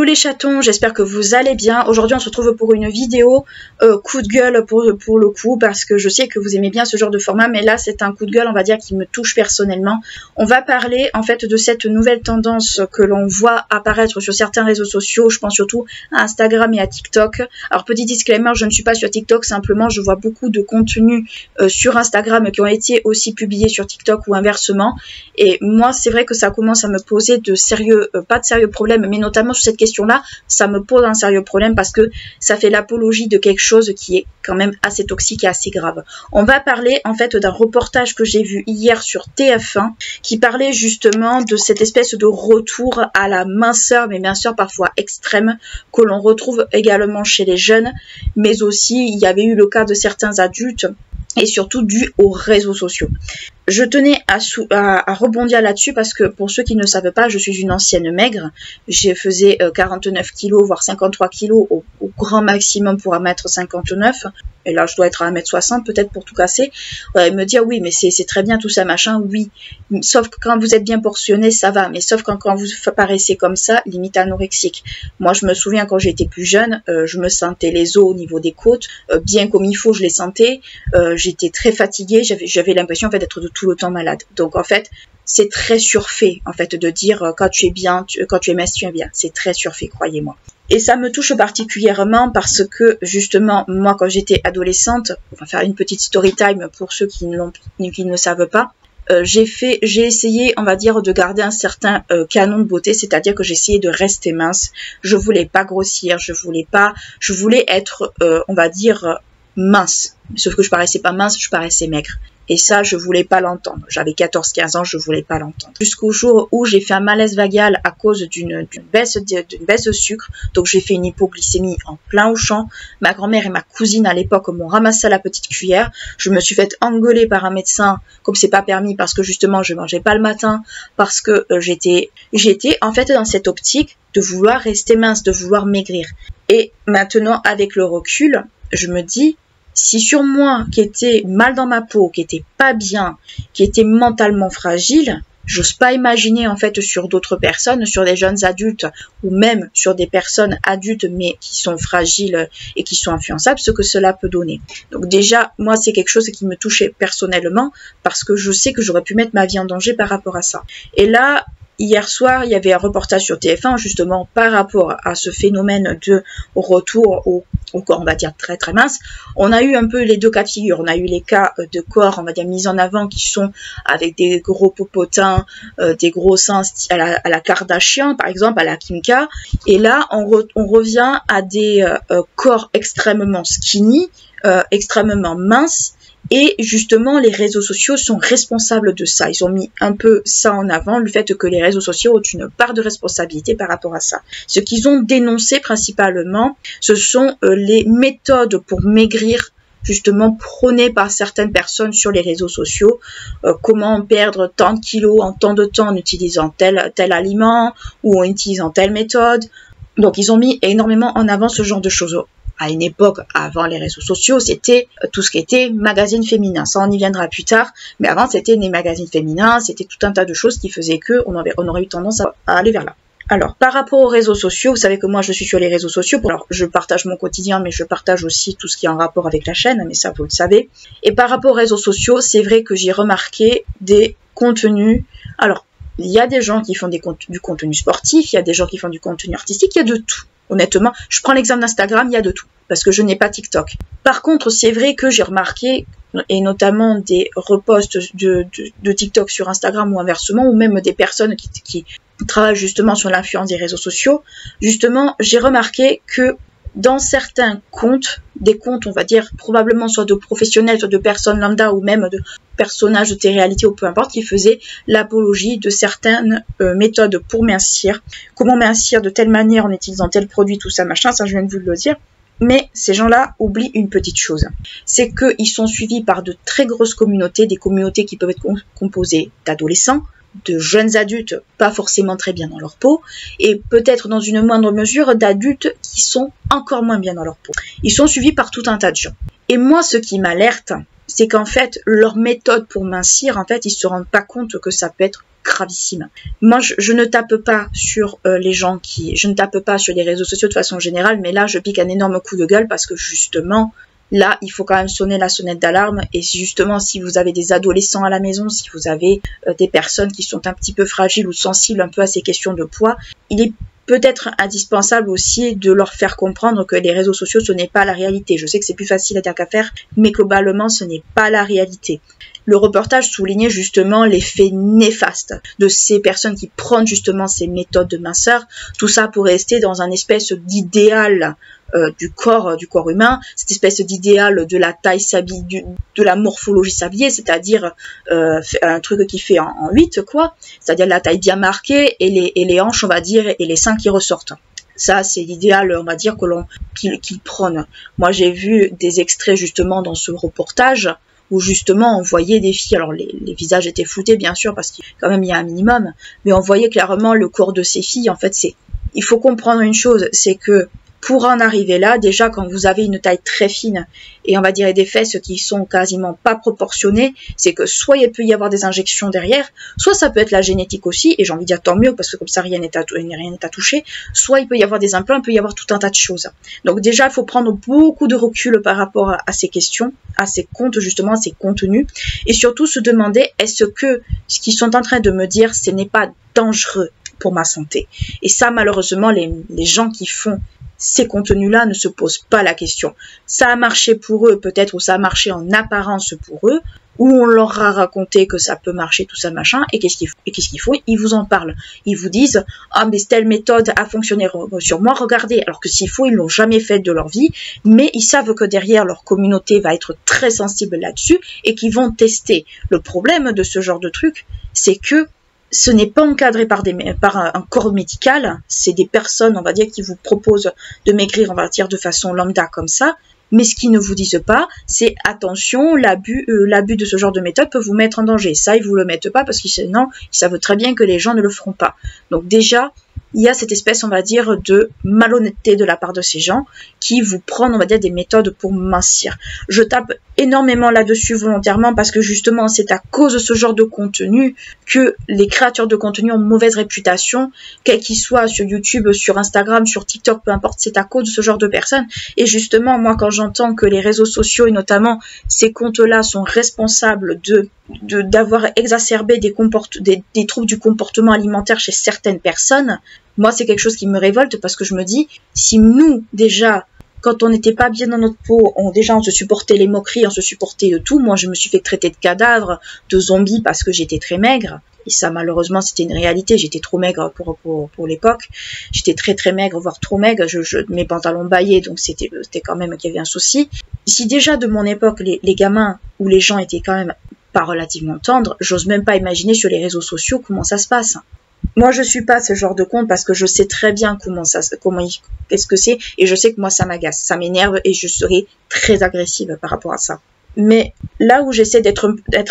les chatons, j'espère que vous allez bien. Aujourd'hui on se retrouve pour une vidéo coup de gueule pour le coup, parce que je sais que vous aimez bien ce genre de format, mais là c'est un coup de gueule on va dire qui me touche personnellement. On va parler en fait de cette nouvelle tendance que l'on voit apparaître sur certains réseaux sociaux, je pense surtout à Instagram et à TikTok. Alors petit disclaimer, je ne suis pas sur TikTok, simplement je vois beaucoup de contenus sur Instagram qui ont été aussi publiés sur TikTok ou inversement, et moi c'est vrai que ça commence à me poser de sérieux, pas de sérieux problèmes, mais notamment sur cette question-là, ça me pose un sérieux problème parce que ça fait l'apologie de quelque chose qui est quand même assez toxique et assez grave. On va parler en fait d'un reportage que j'ai vu hier sur TF1 qui parlait justement de cette espèce de retour à la minceur, mais minceur parfois extrême, que l'on retrouve également chez les jeunes, mais aussi il y avait eu le cas de certains adultes, et surtout dû aux réseaux sociaux. Je tenais à rebondir là-dessus parce que pour ceux qui ne savent pas, je suis une ancienne maigre. Je faisais 49 kg, voire 53 kg au grand maximum pour 1m59. Et là, je dois être à 1m60 peut-être pour tout casser. Et me dire oui, mais c'est très bien tout ça, machin, oui. Sauf que quand vous êtes bien portionné, ça va. Mais sauf quand vous paraissez comme ça, limite anorexique. Moi, je me souviens quand j'étais plus jeune, je me sentais les os au niveau des côtes. Bien comme il faut, je les sentais. J'étais très fatiguée. J'avais l'impression en fait d'être de tout le temps malade. Donc en fait, c'est très surfait en fait de dire quand tu es bien, quand tu es mince, tu es bien. C'est très surfait, croyez-moi. Et ça me touche particulièrement parce que justement, moi quand j'étais adolescente, on va faire une petite story time pour ceux qui ne savent pas, j'ai essayé, on va dire, de garder un certain canon de beauté, c'est-à-dire que j'essayais de rester mince. Je voulais pas grossir, je voulais être, on va dire, mince. Sauf que je paraissais pas mince, je paraissais maigre. Et ça, je voulais pas l'entendre. J'avais 14-15 ans, je voulais pas l'entendre. Jusqu'au jour où j'ai fait un malaise vagal à cause d'une baisse de sucre. Donc j'ai fait une hypoglycémie en plein au champ. Ma grand-mère et ma cousine à l'époque m'ont ramassé à la petite cuillère. Je me suis fait engueuler par un médecin, comme c'est pas permis parce que justement je mangeais pas le matin, parce que j'étais en fait dans cette optique de vouloir rester mince, de vouloir maigrir. Et maintenant, avec le recul, je me dis, si sur moi, qui était mal dans ma peau, qui était pas bien, qui était mentalement fragile, j'ose pas imaginer en fait sur d'autres personnes, sur des jeunes adultes ou même sur des personnes adultes mais qui sont fragiles et qui sont influençables, ce que cela peut donner. Donc déjà, moi c'est quelque chose qui me touchait personnellement parce que je sais que j'aurais pu mettre ma vie en danger par rapport à ça. Et là, hier soir, il y avait un reportage sur TF1 justement par rapport à ce phénomène de retour au corps, on va dire, très très mince. On a eu un peu les deux cas de figure. On a eu les cas de corps, on va dire, mis en avant qui sont avec des gros popotins, des gros seins à la Kardashian, par exemple, à la Kim K. Et là, on revient à des corps extrêmement skinny, extrêmement minces. Et justement, les réseaux sociaux sont responsables de ça. Ils ont mis un peu ça en avant, le fait que les réseaux sociaux ont une part de responsabilité par rapport à ça. Ce qu'ils ont dénoncé principalement, ce sont les méthodes pour maigrir, justement prônées par certaines personnes sur les réseaux sociaux. Comment perdre tant de kilos en tant de temps en utilisant tel aliment ou en utilisant telle méthode. Donc, ils ont mis énormément en avant ce genre de choses. À une époque, avant les réseaux sociaux, c'était tout ce qui était magazine féminin. Ça, on y viendra plus tard. Mais avant, c'était des magazines féminins, c'était tout un tas de choses qui faisaient qu'on aurait eu tendance à aller vers là. Alors, par rapport aux réseaux sociaux, vous savez que moi, je suis sur les réseaux sociaux. Alors, je partage mon quotidien, mais je partage aussi tout ce qui est en rapport avec la chaîne, mais ça, vous le savez. Et par rapport aux réseaux sociaux, c'est vrai que j'ai remarqué des contenus. Alors, il y a des gens qui font du contenu sportif, il y a des gens qui font du contenu artistique, il y a de tout. Honnêtement, je prends l'exemple d'Instagram, il y a de tout, parce que je n'ai pas TikTok. Par contre, c'est vrai que j'ai remarqué, et notamment des reposts de TikTok sur Instagram ou inversement, ou même des personnes qui travaillent justement sur l'influence des réseaux sociaux, justement, j'ai remarqué que dans certains comptes, des comptes, on va dire, probablement soit de professionnels, soit de personnes lambda, ou même de personnages de télé-réalité, ou peu importe, qui faisaient l'apologie de certaines méthodes pour mincir. Comment mincir de telle manière en utilisant tel produit, tout ça, machin, ça je viens de vous le dire. Mais ces gens-là oublient une petite chose. C'est qu'ils sont suivis par de très grosses communautés, des communautés qui peuvent être composées d'adolescents, de jeunes adultes pas forcément très bien dans leur peau, et peut-être dans une moindre mesure d'adultes qui sont encore moins bien dans leur peau. Ils sont suivis par tout un tas de gens. Et moi, ce qui m'alerte, c'est qu'en fait, leur méthode pour mincir, en fait, ils se rendent pas compte que ça peut être gravissime. Moi, je ne tape pas sur les gens je ne tape pas sur les réseaux sociaux de façon générale, mais là, je pique un énorme coup de gueule parce que justement, là, il faut quand même sonner la sonnette d'alarme. Et justement, si vous avez des adolescents à la maison, si vous avez des personnes qui sont un petit peu fragiles ou sensibles un peu à ces questions de poids, il est peut-être indispensable aussi de leur faire comprendre que les réseaux sociaux, ce n'est pas la réalité. Je sais que c'est plus facile à dire qu'à faire, mais globalement, ce n'est pas la réalité. Le reportage soulignait justement l'effet néfaste de ces personnes qui prennent justement ces méthodes de minceur. Tout ça pour rester dans un espèce d'idéal du corps humain, cette espèce d'idéal de la taille de la morphologie sablier, c'est-à-dire un truc qui fait en 8 quoi, c'est-à-dire la taille bien marquée et les hanches on va dire et les seins qui ressortent. Ça, c'est l'idéal, on va dire, qu'ils prônent. Moi, j'ai vu des extraits justement dans ce reportage où justement on voyait des filles, alors les visages étaient floutés bien sûr parce qu'il quand même il y a un minimum, mais on voyait clairement le corps de ces filles. En fait, il faut comprendre une chose, c'est que pour en arriver là, déjà quand vous avez une taille très fine et on va dire des fesses qui sont quasiment pas proportionnées, c'est que soit il peut y avoir des injections derrière, soit ça peut être la génétique aussi, et j'ai envie de dire tant mieux parce que comme ça rien n'est à toucher, soit il peut y avoir des implants, il peut y avoir tout un tas de choses. Donc déjà il faut prendre beaucoup de recul par rapport à ces questions, à ces comptes justement, à ces contenus, et surtout se demander est-ce que ce qu'ils sont en train de me dire ce n'est pas dangereux pour ma santé. Et ça malheureusement les gens qui font ces contenus-là ne se posent pas la question. Ça a marché pour eux, peut-être, ou ça a marché en apparence pour eux, ou on leur a raconté que ça peut marcher, tout ça, machin, et qu'est-ce qu'ils font? Ils vous en parlent. Ils vous disent, ah, mais telle méthode a fonctionné sur moi, regardez. Alors que s'il faut, ils l'ont jamais fait de leur vie, mais ils savent que derrière, leur communauté va être très sensible là-dessus, et qu'ils vont tester. Le problème de ce genre de truc, c'est que ce n'est pas encadré par un corps médical, c'est des personnes, on va dire, qui vous proposent de maigrir, on va dire, de façon lambda comme ça, mais ce qu'ils ne vous disent pas, c'est attention, l'abus de ce genre de méthode peut vous mettre en danger. Ça, ils vous le mettent pas parce que sinon, ils savent très bien que les gens ne le feront pas. Donc déjà, il y a cette espèce, on va dire, de malhonnêteté de la part de ces gens qui vous prennent, on va dire, des méthodes pour mincir. Je tape énormément là-dessus volontairement parce que justement, c'est à cause de ce genre de contenu que les créateurs de contenu ont mauvaise réputation, quels qu'ils soient sur YouTube, sur Instagram, sur TikTok, peu importe, c'est à cause de ce genre de personnes. Et justement, moi, quand j'entends que les réseaux sociaux et notamment ces comptes-là sont responsables d'avoir exacerbé des troubles du comportement alimentaire chez certaines personnes, moi, c'est quelque chose qui me révolte parce que je me dis, si nous, déjà, quand on n'était pas bien dans notre peau, on se supportait les moqueries, on se supportait de tout. Moi, je me suis fait traiter de cadavre, de zombie parce que j'étais très maigre. Et ça, malheureusement, c'était une réalité. J'étais trop maigre pour l'époque. J'étais très, très maigre, voire trop maigre. Mes pantalons baillaient, donc c'était quand même qu'il y avait un souci. Si déjà, de mon époque, les gamins ou les gens étaient quand même pas relativement tendres, j'ose même pas imaginer sur les réseaux sociaux comment ça se passe. Moi, je suis pas ce genre de compte parce que je sais très bien qu'est-ce que c'est, et je sais que moi, ça m'agace, ça m'énerve, et je serai très agressive par rapport à ça. Mais là où j'essaie d'être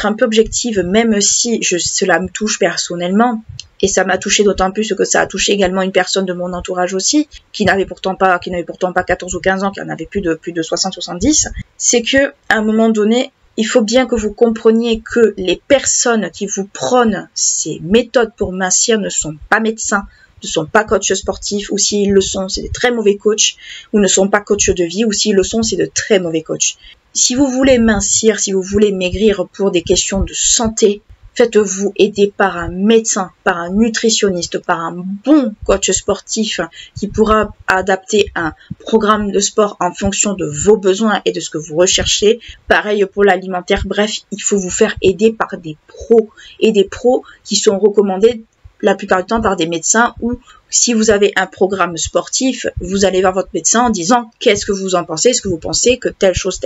un peu objective, même si cela me touche personnellement, et ça m'a touché d'autant plus que ça a touché également une personne de mon entourage aussi, qui n'avait pourtant pas 14 ou 15 ans, qui en avait plus de 60-70, c'est que à un moment donné, il faut bien que vous compreniez que les personnes qui vous prônent ces méthodes pour mincir ne sont pas médecins, ne sont pas coachs sportifs, ou s'ils le sont, c'est des très mauvais coachs, ou ne sont pas coachs de vie, ou s'ils le sont, c'est de très mauvais coachs. Si vous voulez mincir, si vous voulez maigrir pour des questions de santé, faites-vous aider par un médecin, par un nutritionniste, par un bon coach sportif qui pourra adapter un programme de sport en fonction de vos besoins et de ce que vous recherchez. Pareil pour l'alimentaire. Bref, il faut vous faire aider par des pros, et des pros qui sont recommandés la plupart du temps par des médecins, ou si vous avez un programme sportif, vous allez voir votre médecin en disant qu'est-ce que vous en pensez, est-ce que vous pensez que telle chose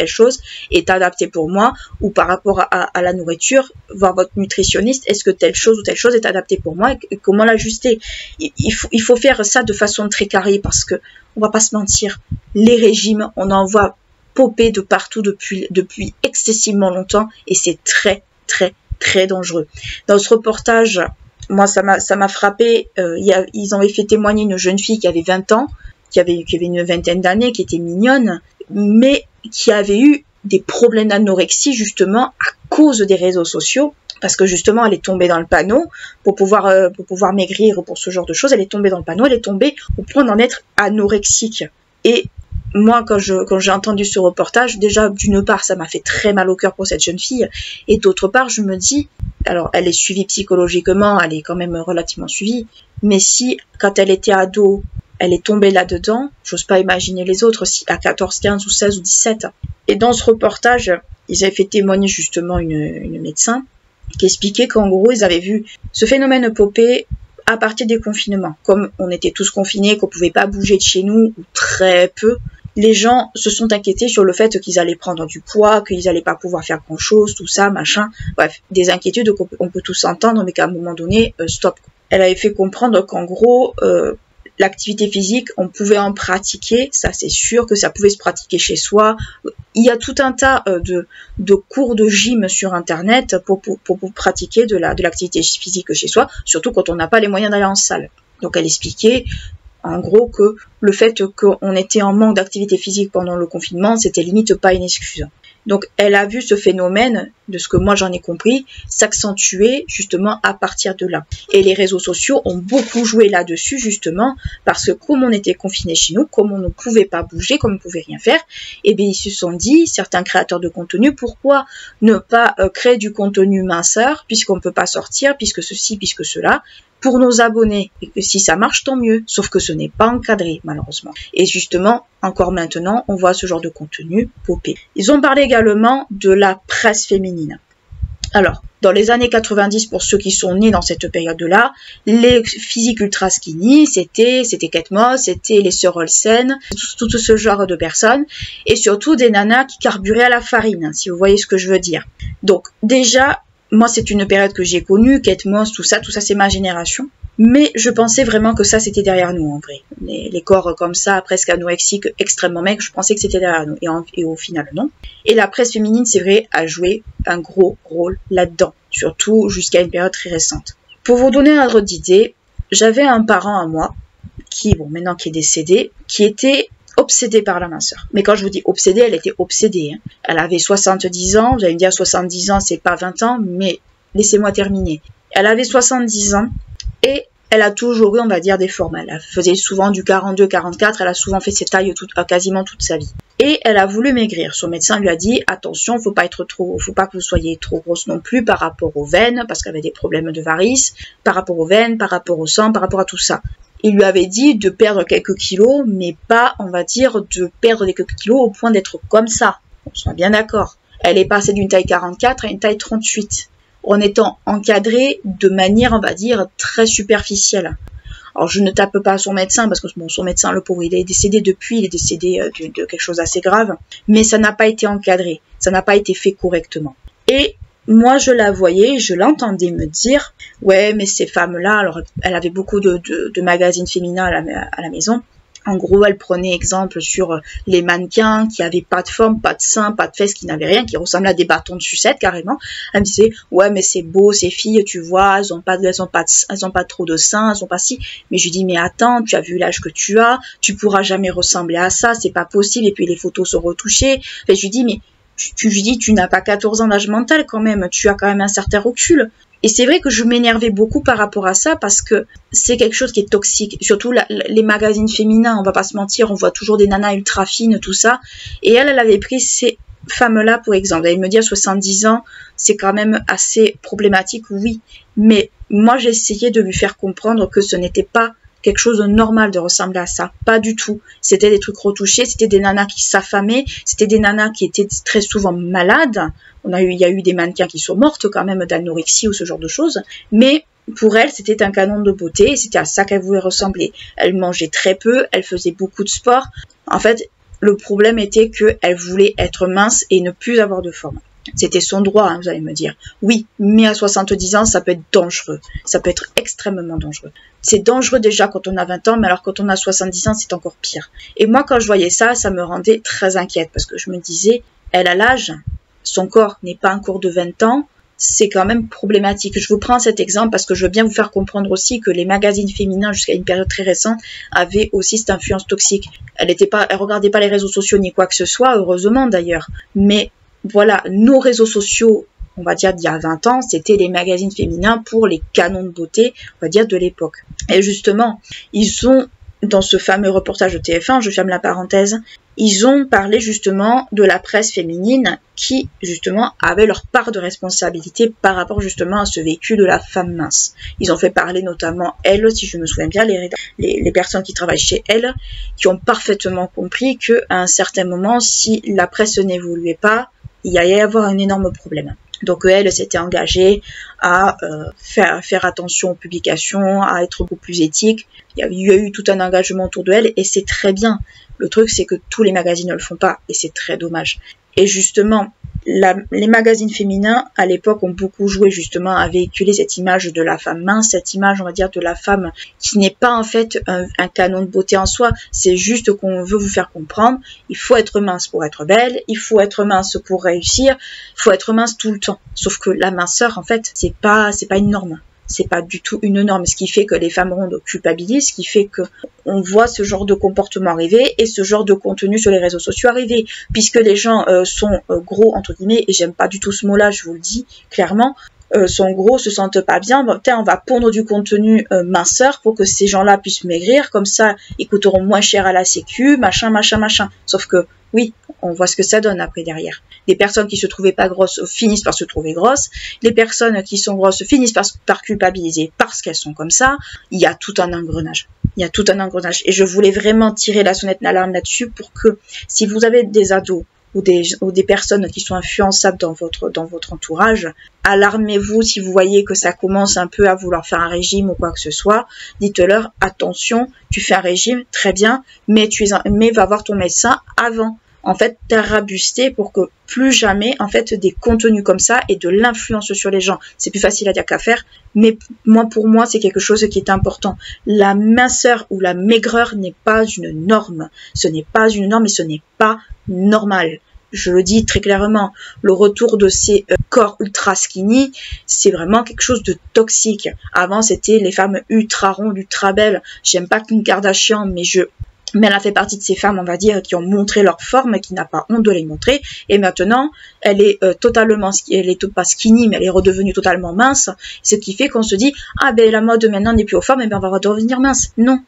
est adaptée pour moi, ou par rapport à la nourriture, voir votre nutritionniste, est-ce que telle chose ou telle chose est adaptée pour moi, et comment l'ajuster. Il faut faire ça de façon très carrée parce que, on va pas se mentir, les régimes, on en voit popper de partout depuis excessivement longtemps, et c'est très très très dangereux. Dans ce reportage, moi, ça m'a frappé. Ils avaient fait témoigner une jeune fille qui avait 20 ans, qui avait une vingtaine d'années, qui était mignonne, mais qui avait eu des problèmes d'anorexie justement à cause des réseaux sociaux. Parce que justement, elle est tombée dans le panneau pour pouvoir maigrir ou pour ce genre de choses. Elle est tombée dans le panneau, elle est tombée au point d'en être anorexique. Et moi, quand j'ai entendu ce reportage, déjà, d'une part, ça m'a fait très mal au cœur pour cette jeune fille. Et d'autre part, je me dis, alors, elle est suivie psychologiquement, elle est quand même relativement suivie. Mais si, quand elle était ado, elle est tombée là-dedans, j'ose pas imaginer les autres, si à 14, 15 ou 16 ou 17. Et dans ce reportage, ils avaient fait témoigner justement une médecin qui expliquait qu'en gros, ils avaient vu ce phénomène popper à partir des confinements. Comme on était tous confinés, qu'on pouvait pas bouger de chez nous, ou très peu, les gens se sont inquiétés sur le fait qu'ils allaient prendre du poids, qu'ils allaient pas pouvoir faire grand-chose, tout ça, machin. Bref, des inquiétudes qu'on peut tous entendre, mais qu'à un moment donné, stop. Elle avait fait comprendre qu'en gros, l'activité physique, on pouvait en pratiquer, ça c'est sûr que ça pouvait se pratiquer chez soi. Il y a tout un tas de cours de gym sur internet pour pratiquer de l'activité physique chez soi, surtout quand on n'a pas les moyens d'aller en salle. Donc elle expliquait en gros que le fait qu'on était en manque d'activité physique pendant le confinement, c'était limite pas une excuse. Donc elle a vu ce phénomène, de ce que moi j'en ai compris, s'accentuer justement à partir de là. Et les réseaux sociaux ont beaucoup joué là-dessus justement, parce que comme on était confinés chez nous, comme on ne pouvait pas bouger, comme on ne pouvait rien faire, et bien ils se sont dit, certains créateurs de contenu, pourquoi ne pas créer du contenu minceur, puisqu'on ne peut pas sortir, puisque ceci, puisque cela, pour nos abonnés, et que si ça marche, tant mieux, sauf que ce n'est pas encadré, malheureusement. Et justement, encore maintenant, on voit ce genre de contenu popper. Ils ont parlé également de la presse féminine. Alors, dans les années 90, pour ceux qui sont nés dans cette période-là, les physiques ultra skinny, c'était Kate Moss, c'était les sœurs Olsen, tout ce genre de personnes, et surtout des nanas qui carburaient à la farine, si vous voyez ce que je veux dire. Donc, déjà, moi, c'est une période que j'ai connue, Kate Moss, tout ça, c'est ma génération. Mais je pensais vraiment que ça, c'était derrière nous, en vrai. Les corps comme ça, presque anorexiques, extrêmement maigres, je pensais que c'était derrière nous. Et au final, non. Et la presse féminine, c'est vrai, a joué un gros rôle là-dedans. Surtout jusqu'à une période très récente. Pour vous donner un ordre d'idée, j'avais un parent à moi, maintenant qui est décédé, qui était obsédée par la minceur. Mais quand je vous dis obsédée, elle était obsédée. Hein. Elle avait 70 ans, vous allez me dire 70 ans, c'est pas 20 ans, mais laissez-moi terminer. Elle avait 70 ans et elle a toujours eu, on va dire, des formes. Elle faisait souvent du 42, 44, elle a souvent fait ses tailles quasiment toute sa vie. Et elle a voulu maigrir. Son médecin lui a dit, attention, faut pas que vous soyez trop grosse non plus par rapport aux veines, parce qu'elle avait des problèmes de varices, par rapport aux veines, par rapport au sang, par rapport à tout ça. Il lui avait dit de perdre quelques kilos, mais pas, on va dire, de perdre quelques kilos au point d'être comme ça. On soit bien d'accord. Elle est passée d'une taille 44 à une taille 38, en étant encadrée de manière, on va dire, très superficielle. Alors, je ne tape pas son médecin, parce que bon, son médecin, le pauvre, il est décédé depuis, il est décédé de quelque chose d'assez grave, mais ça n'a pas été encadré, ça n'a pas été fait correctement. Et moi, je la voyais, je l'entendais me dire, ouais, mais ces femmes-là, alors elle avait beaucoup de magazines féminins à la maison. En gros, elle prenait exemple sur les mannequins qui avaient pas de forme, pas de seins, pas de fesses, qui n'avaient rien, qui ressemblaient à des bâtons de sucette carrément. Elle me disait, ouais, mais c'est beau, ces filles, tu vois, elles ont pas trop de seins, elles ont pas si. Mais je lui dis, mais attends, tu as vu l'âge que tu as, tu pourras jamais ressembler à ça, c'est pas possible. Et puis les photos sont retouchées. Enfin, je lui dis, mais tu n'as pas 14 ans d'âge mental quand même, tu as quand même un certain recul. Et c'est vrai que je m'énervais beaucoup par rapport à ça parce que c'est quelque chose qui est toxique. Surtout les magazines féminins, on va pas se mentir, on voit toujours des nanas ultra fines, tout ça. Et elle avait pris ces femmes-là pour exemple. Elle me dit à 70 ans, c'est quand même assez problématique, oui. Mais moi, j'ai essayé de lui faire comprendre que ce n'était pas quelque chose de normal de ressembler à ça. Pas du tout. C'était des trucs retouchés, c'était des nanas qui s'affamaient, c'était des nanas qui étaient très souvent malades. Il y a eu des mannequins qui sont mortes quand même d'anorexie ou ce genre de choses. Mais pour elle, c'était un canon de beauté et c'était à ça qu'elle voulait ressembler. Elle mangeait très peu, elle faisait beaucoup de sport. En fait, le problème était qu'elle voulait être mince et ne plus avoir de forme. C'était son droit, hein, vous allez me dire. Oui, mais à 70 ans, ça peut être dangereux. Ça peut être extrêmement dangereux. C'est dangereux déjà quand on a 20 ans, mais alors quand on a 70 ans, c'est encore pire. Et moi, quand je voyais ça, ça me rendait très inquiète parce que je me disais, elle a l'âge, son corps n'est pas un corps de 20 ans, c'est quand même problématique. Je vous prends cet exemple parce que je veux bien vous faire comprendre aussi que les magazines féminins, jusqu'à une période très récente, avaient aussi cette influence toxique. Elle regardait pas les réseaux sociaux ni quoi que ce soit, heureusement d'ailleurs. Mais voilà, nos réseaux sociaux, on va dire d'il y a 20 ans, c'était les magazines féminins pour les canons de beauté, on va dire de l'époque. Et justement, ils ont, dans ce fameux reportage de TF1, je ferme la parenthèse, ils ont parlé justement de la presse féminine qui, justement, avait leur part de responsabilité par rapport justement à ce vécu de la femme mince. Ils ont fait parler notamment elle, si je me souviens bien, les personnes qui travaillent chez elle, qui ont parfaitement compris qu'à un certain moment, si la presse n'évoluait pas, il y allait y avoir un énorme problème. Donc elle s'était engagée à faire attention aux publications, à être beaucoup plus éthique. Il y a eu tout un engagement autour de elle et c'est très bien. Le truc, c'est que tous les magazines ne le font pas et c'est très dommage. Et justement, les magazines féminins, à l'époque, ont beaucoup joué justement à véhiculer cette image de la femme mince, cette image, on va dire, de la femme qui n'est pas en fait un canon de beauté en soi. C'est juste qu'on veut vous faire comprendre, il faut être mince pour être belle, il faut être mince pour réussir, il faut être mince tout le temps. Sauf que la minceur, en fait, c'est pas une norme. C'est pas du tout une norme, ce qui fait que les femmes rondes culpabilisent, ce qui fait que on voit ce genre de comportement arriver et ce genre de contenu sur les réseaux sociaux arriver, puisque les gens sont gros entre guillemets, et j'aime pas du tout ce mot-là, je vous le dis clairement, sont gros, se sentent pas bien, bon, on va pondre du contenu minceur pour que ces gens-là puissent maigrir, comme ça ils coûteront moins cher à la sécu, machin. Sauf que oui, on voit ce que ça donne après derrière. Les personnes qui se trouvaient pas grosses finissent par se trouver grosses. Les personnes qui sont grosses finissent par culpabiliser parce qu'elles sont comme ça. Il y a tout un engrenage. Et je voulais vraiment tirer la sonnette d'alarme là-dessus pour que si vous avez des ados ou des personnes qui sont influençables dans votre entourage, alarmez-vous si vous voyez que ça commence un peu à vouloir faire un régime ou quoi que ce soit. Dites-leur, attention, tu fais un régime, très bien, mais va voir ton médecin avant. En fait, t'arabuster pour que plus jamais, en fait, des contenus comme ça et de l'influence sur les gens. C'est plus facile à dire qu'à faire, mais pour moi, c'est quelque chose qui est important. La minceur ou la maigreur n'est pas une norme. Ce n'est pas une norme et ce n'est pas normal. Je le dis très clairement, le retour de ces corps ultra skinny, c'est vraiment quelque chose de toxique. Avant, c'était les femmes ultra rondes, ultra belles. J'aime pas Kim Kardashian, mais elle a fait partie de ces femmes, on va dire, qui ont montré leur forme et qui n'a pas honte de les montrer. Et maintenant, elle est pas skinny, mais elle est redevenue totalement mince. Ce qui fait qu'on se dit, ah ben la mode maintenant n'est plus aux femmes, et ben on va redevenir mince. Non.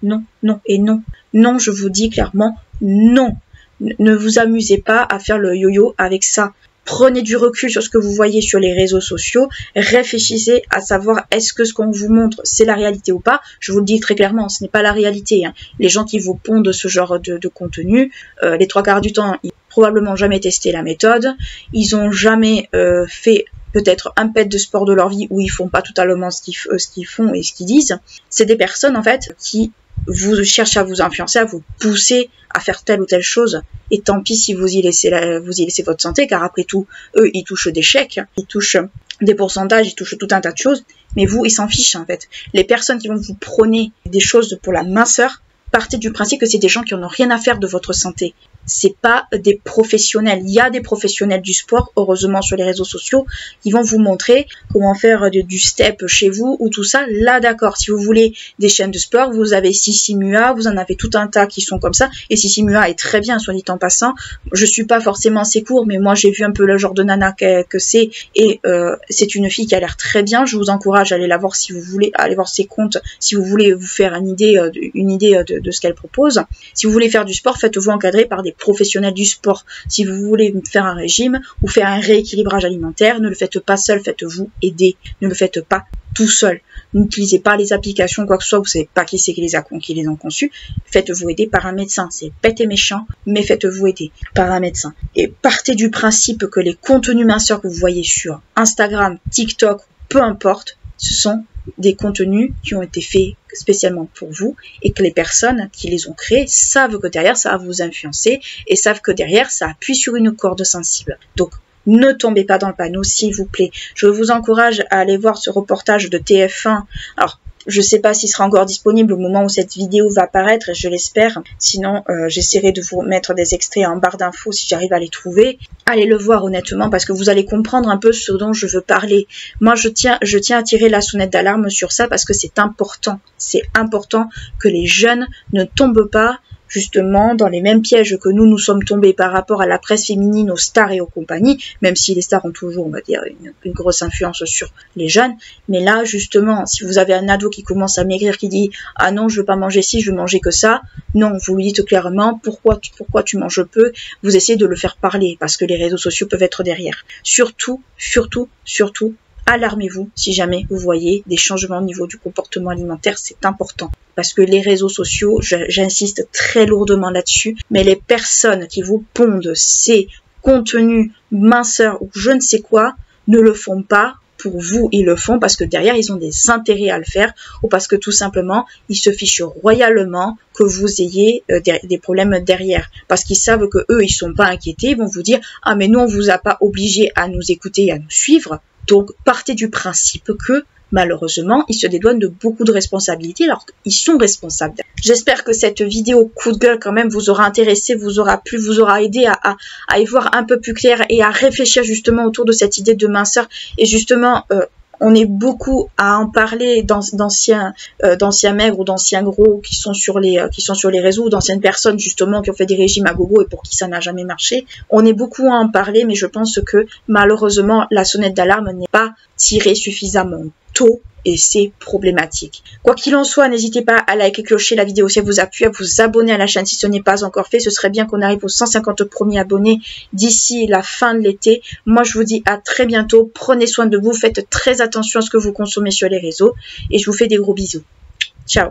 Non, je vous dis clairement, non. Ne vous amusez pas à faire le yo-yo avec ça. Prenez du recul sur ce que vous voyez sur les réseaux sociaux, réfléchissez à savoir est-ce que ce qu'on vous montre c'est la réalité ou pas. Je vous le dis très clairement, ce n'est pas la réalité. Les gens qui vous pondent ce genre de contenu, les 3/4 du temps, ils n'ont probablement jamais testé la méthode, ils n'ont jamais fait peut-être un pet de sport de leur vie où ils font pas totalement ce qu'ils font et ce qu'ils disent. C'est des personnes en fait qui vous cherchent à vous influencer, à vous pousser à faire telle ou telle chose. Et tant pis si vous y laissez votre santé, car après tout, eux, ils touchent des chèques, ils touchent des pourcentages, ils touchent tout un tas de choses, mais vous, ils s'en fichent en fait. Les personnes qui vont vous prôner des choses pour la minceur, partez du principe que c'est des gens qui n'en ont rien à faire de votre santé. C'est pas des professionnels. Il y a des professionnels du sport, heureusement sur les réseaux sociaux, qui vont vous montrer comment faire du step chez vous ou tout ça. Là, d'accord, si vous voulez des chaînes de sport, vous avez Sissi Mua, vous en avez tout un tas qui sont comme ça. Et Sissi Mua est très bien, soit dit en passant. Je suis pas forcément ses cours, mais moi j'ai vu un peu le genre de nana que c'est. Et c'est une fille qui a l'air très bien. Je vous encourage à aller la voir si vous voulez, à aller voir ses comptes, si vous voulez vous faire une idée de ce qu'elle propose. Si vous voulez faire du sport, faites-vous encadrer par des professionnels du sport. Si vous voulez faire un régime ou faire un rééquilibrage alimentaire, ne le faites pas seul, faites-vous aider. Ne le faites pas tout seul. N'utilisez pas les applications, quoi que ce soit, vous savez pas qui c'est qui les ont conçues. Faites-vous aider par un médecin. C'est bête et méchant, mais faites-vous aider par un médecin. Et partez du principe que les contenus minceurs que vous voyez sur Instagram, TikTok, peu importe, ce sont des contenus qui ont été faits spécialement pour vous et que les personnes qui les ont créés savent que derrière ça va vous influencer et savent que derrière ça appuie sur une corde sensible. Donc ne tombez pas dans le panneau s'il vous plaît. Je vous encourage à aller voir ce reportage de TF1. Alors Je sais pas s'il sera encore disponible au moment où cette vidéo va apparaître, je l'espère. Sinon, j'essaierai de vous mettre des extraits en barre d'infos si j'arrive à les trouver. Allez le voir honnêtement parce que vous allez comprendre un peu ce dont je veux parler. Moi, je tiens à tirer la sonnette d'alarme sur ça parce que c'est important. C'est important que les jeunes ne tombent pas justement dans les mêmes pièges que nous sommes tombés par rapport à la presse féminine, aux stars et aux compagnies, même si les stars ont toujours, on va dire, une grosse influence sur les jeunes. Mais là, justement, si vous avez un ado qui commence à maigrir, qui dit « Ah non, je veux pas manger ci, je veux manger que ça », non, vous lui dites clairement pourquoi tu manges peu, vous essayez de le faire parler, parce que les réseaux sociaux peuvent être derrière. Surtout, alarmez-vous si jamais vous voyez des changements au niveau du comportement alimentaire, c'est important. Parce que les réseaux sociaux, j'insiste très lourdement là-dessus, mais les personnes qui vous pondent ces contenus minceurs ou je ne sais quoi, ne le font pas pour vous, ils le font parce que derrière, ils ont des intérêts à le faire ou parce que tout simplement, ils se fichent royalement que vous ayez des problèmes derrière. Parce qu'ils savent que eux, ils sont pas inquiétés, ils vont vous dire « Ah mais nous, on vous a pas obligé à nous écouter et à nous suivre ». Donc, partez du principe que, malheureusement, ils se dédouanent de beaucoup de responsabilités alors qu'ils sont responsables. J'espère que cette vidéo coup de gueule quand même vous aura intéressé, vous aura plu, vous aura aidé à y voir un peu plus clair et à réfléchir justement autour de cette idée de minceur. Et justement, on est beaucoup à en parler d'anciens maigres ou d'anciens gros qui sont sur les réseaux, ou d'anciennes personnes justement qui ont fait des régimes à gogo et pour qui ça n'a jamais marché. On est beaucoup à en parler, mais je pense que malheureusement la sonnette d'alarme n'est pas tirée suffisamment tôt. Et c'est problématique. Quoi qu'il en soit, n'hésitez pas à liker, clocher la vidéo si elle vous a plu, à vous abonner à la chaîne si ce n'est pas encore fait. Ce serait bien qu'on arrive aux 150 premiers abonnés d'ici la fin de l'été. Moi, je vous dis à très bientôt. Prenez soin de vous, faites très attention à ce que vous consommez sur les réseaux. Et je vous fais des gros bisous. Ciao.